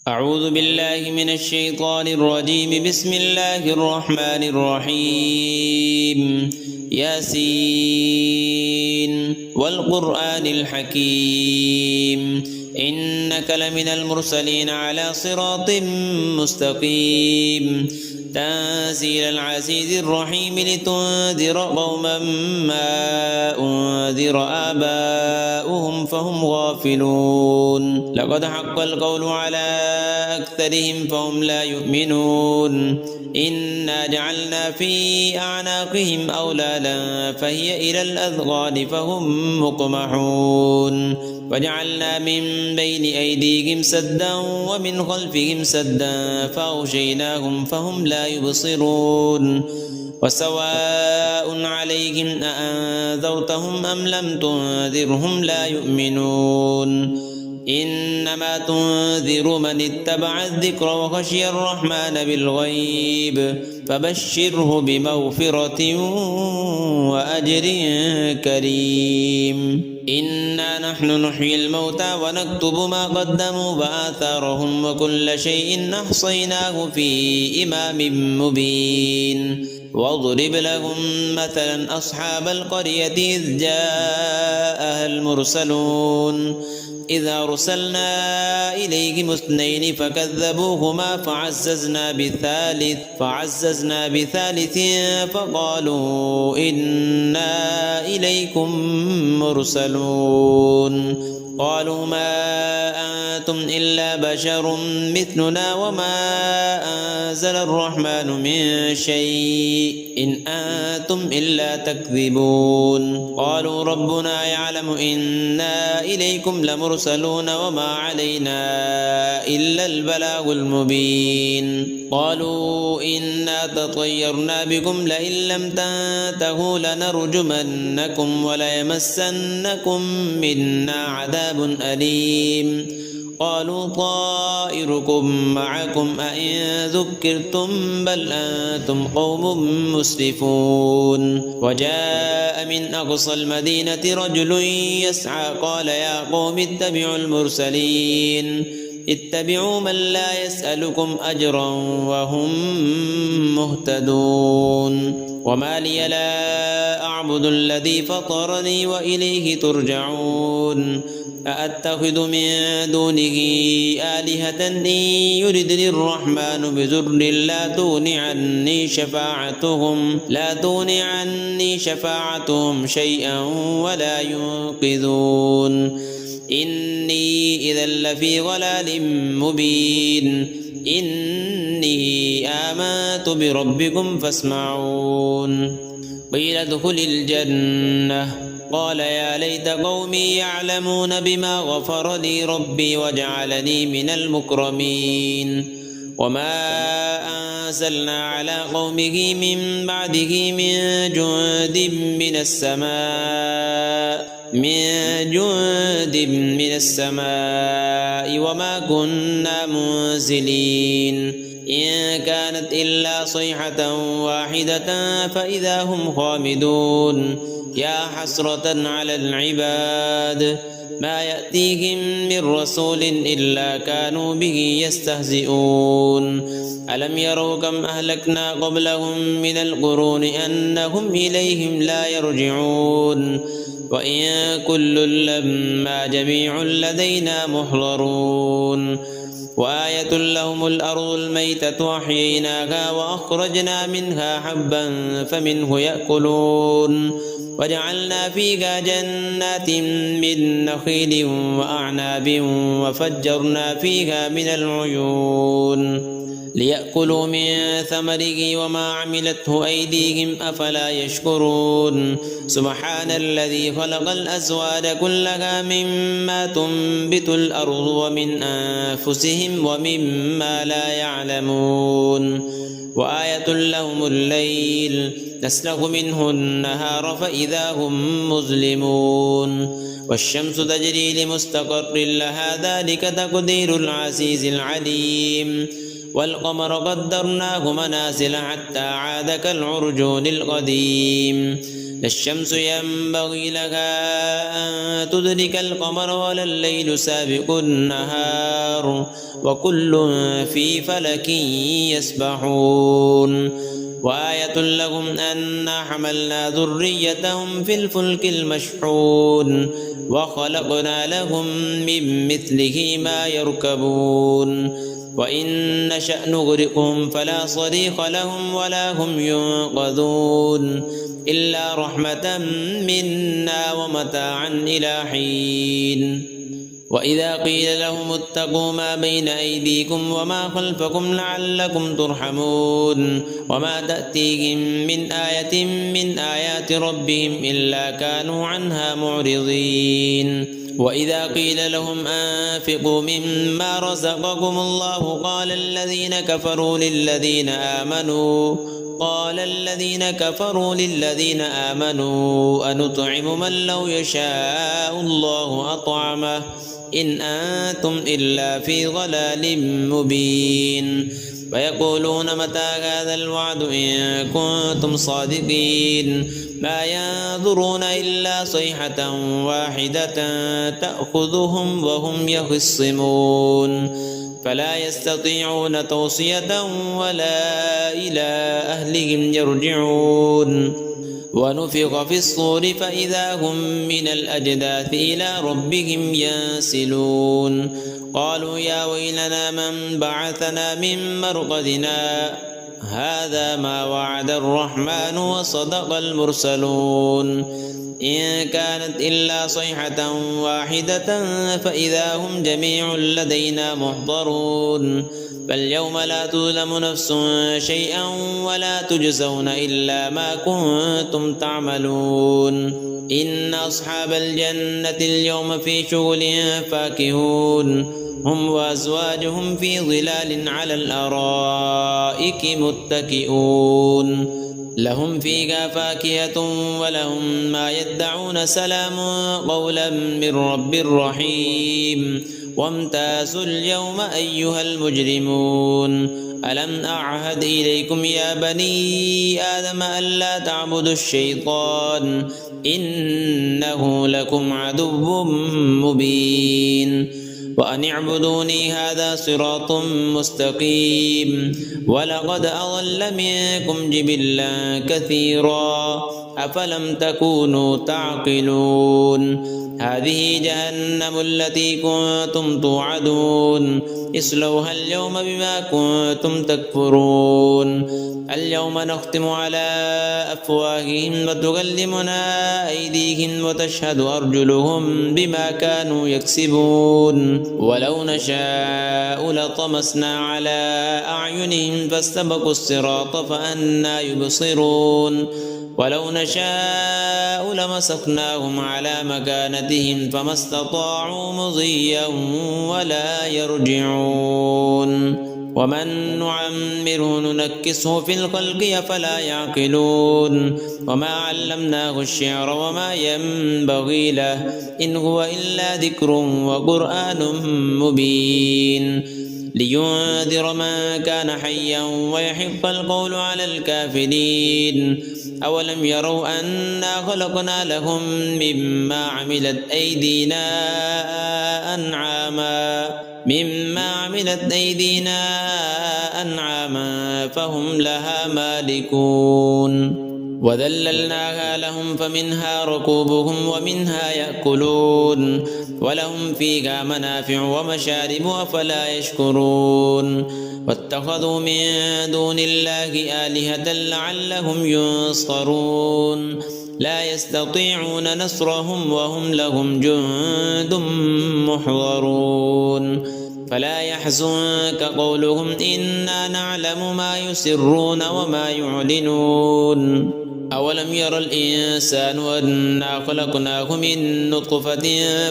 أعوذ بالله من الشيطان الرجيم. بسم الله الرحمن الرحيم. ياسين والقرآن الحكيم إنك لمن المرسلين على صراط مستقيم تنزيل العزيز الرحيم لتنذر قوما ما أنذر آباؤهم فهم غافلون. لقد حق القول على أكثرهم فهم لا يؤمنون. إنا جعلنا في أعناقهم أغلالا فهي إلى الأذقان فهم مقمحون. وجعلنا من بين أيديهم سدا ومن خلفهم سدا فأغشيناهم فهم لا يبصرون. وسواء عليهم أأنذرتهم أم لم تنذرهم لا يؤمنون. إنما تنذر من اتبع الذكر وخشي الرحمن بالغيب فبشره بمغفرة وأجر كريم. إنا نحن نحيي الموتى ونكتب ما قدموا وآثارهم وكل شيء أحصيناه في إمام مبين. واضرب لهم مثلا أصحاب القرية إذ جاءها المرسلون إذ أرسلنا إليهم اثنين فكذبوهما فعززنا بثالث فقالوا إنا إليكم مرسلون. قالوا ما أنتم إلا بشر مثلنا وما أنزل الرحمن من شيء إن أنتم إلا تكذبون. قالوا ربنا يعلم إنا إليكم لمرسلون وما علينا إلا البلاغ المبين. قالوا إنا تطيرنا بكم لئن لم تنتهوا لنرجمنكم وليمسنكم منا عذاب أليم. قالوا طائركم معكم أئن ذكرتم بل أنتم قوم مسرفون. وجاء من أقصى المدينة رجل يسعى قال يا قوم اتبعوا المرسلين اتبعوا من لا يسألكم أجرا وهم مهتدون. وما لي لا أعبد الذي فطرني وإليه ترجعون. أأتخذ من دونه آلهة إن يردني الرحمن بضر لا تغن عني شفاعتهم شيئا ولا ينقذون. إني إذا لفي ضلال مبين. إني آمنت بربكم فاسمعون. قيل ادخل الجنة قال يا ليت قومي يعلمون بما غفر لي ربي وجعلني من المكرمين. وما أنزلنا على قومه من بعده من جند من السماء وما كنا منزلين. إن كانت إلا صيحة واحدة فإذا هم خامدون. يا حسرة على العباد ما يأتيهم من رسول إلا كانوا به يستهزئون. ألم يروا كم أهلكنا قبلهم من القرون أنهم إليهم لا يرجعون. وإن كل لما جميع لدينا محضرون. وآية لهم الأرض الميتة أحييناها وأخرجنا منها حبا فمنه يأكلون. وجعلنا فيها جنات من نخيل وأعناب وفجرنا فيها من العيون ليأكلوا من ثمره وما عملته أيديهم أفلا يشكرون. سبحان الذي خلق الأزواج كلها مما تنبت الأرض ومن أنفسهم ومما لا يعلمون. وآية لهم الليل نسلخ منه النهار فإذا هم مظلمون. والشمس تجري لمستقر لها ذلك تقدير العزيز العليم. والقمر قدرناه منازل حتى عاد كالعرجون القديم. لا الشمس ينبغي لها أن تدرك القمر ولا الليل سابق النهار وكل في فلك يسبحون وآية لهم أنا حملنا ذريتهم في الفلك المشحون وخلقنا لهم من مثله ما يركبون وإن نشأ نغرقهم فلا صريخ لهم ولا هم ينقذون إلا رحمة منا ومتاعا إلى حين وإذا قيل لهم اتقوا ما بين أيديكم وما خلفكم لعلكم ترحمون وما تأتيهم من آية من آيات ربهم إلا كانوا عنها معرضين وإذا قيل لهم أنفقوا مما رزقكم الله قال الذين كفروا للذين آمنوا أنطعم من لو يشاء الله أطعمه إن أنتم إلا في ضلال مبين ويقولون متى هذا الوعد إن كنتم صادقين ما ينظرون إلا صيحة واحدة تأخذهم وهم يخصمون فلا يستطيعون توصية ولا إلى أهلهم يرجعون ونفخ في الصور فإذا هم من الأجداث إلى ربهم ينسلون قالوا يا ويلنا من بعثنا من مرقدنا هذا ما وعد الرحمن وصدق المرسلون إن كانت إلا صيحة واحدة فإذا هم جميع لدينا محضرون فاليوم لا تظلم نفس شيئا ولا تجزون إلا ما كنتم تعملون إن أصحاب الجنة اليوم في شغل فاكهون هم وأزواجهم في ظلال على الأرائك متكئون لهم فيها فاكهة ولهم ما يدعون سلام قولا من رب رحيم وامتازوا اليوم أيها المجرمون ألم أعهد إليكم يا بني آدم ألا تعبدوا الشيطان إنه لكم عدو مبين وأن اعبدوني هذا صراط مستقيم ولقد أضل منكم جبلا كثيرا أفلم تكونوا تعقلون هذه جهنم التي كنتم توعدون اصلوها اليوم بما كنتم تكفرون اليوم نختم على أفواههم وتكلمنا أيديهم وتشهد أرجلهم بما كانوا يكسبون ولو نشاء لطمسنا على أعينهم فاستبقوا الصراط فأنى يبصرون ولو نشاء لمسخناهم على مكانتهم فما استطاعوا مضيا ولا يرجعون ومن نعمره ننكسه في الخلق أفلا يعقلون وما علمناه الشعر وما ينبغي له إن هو إلا ذكر وقرآن مبين لينذر من كان حيا ويحق القول على الكافرين أولم يروا أنا خلقنا لهم مما عملت أيدينا أنعاما فهم لها مالكون وذللناها لهم فمنها ركوبهم ومنها يأكلون ولهم فيها منافع ومشارب أفلا يشكرون واتخذوا من دون الله آلهة لعلهم ينصرون لا يستطيعون نصرهم وهم لهم جند محضرون فلا يحزنك قولهم إنا نعلم ما يسرون وما يعلنون أولم ير الإنسان أنا خلقناه من نطفة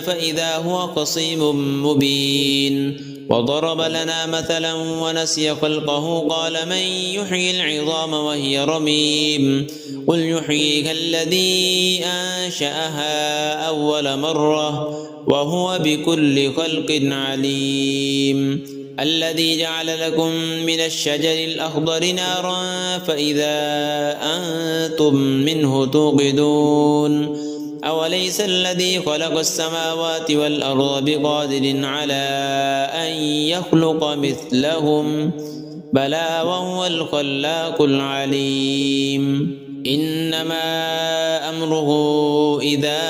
فإذا هو خصيم مبين وضرب لنا مثلا ونسي خلقه قال من يحيي العظام وهي رميم قل يحييها الذي أنشأها أول مرة وهو بكل خلق عليم الذي جعل لكم من الشجر الأخضر نارا فإذا أنتم منه توقدون أوليس الذي خلق السماوات والأرض بقادر على أن يخلق مثلهم بلى وهو الخلاق العليم إنما أمره إذا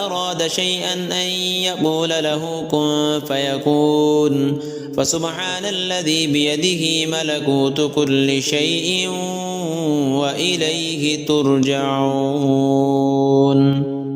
أراد شيئا أن يقول له كن فيكون فسبحان الذي بيده ملكوت كل شيء وإليه ترجعون.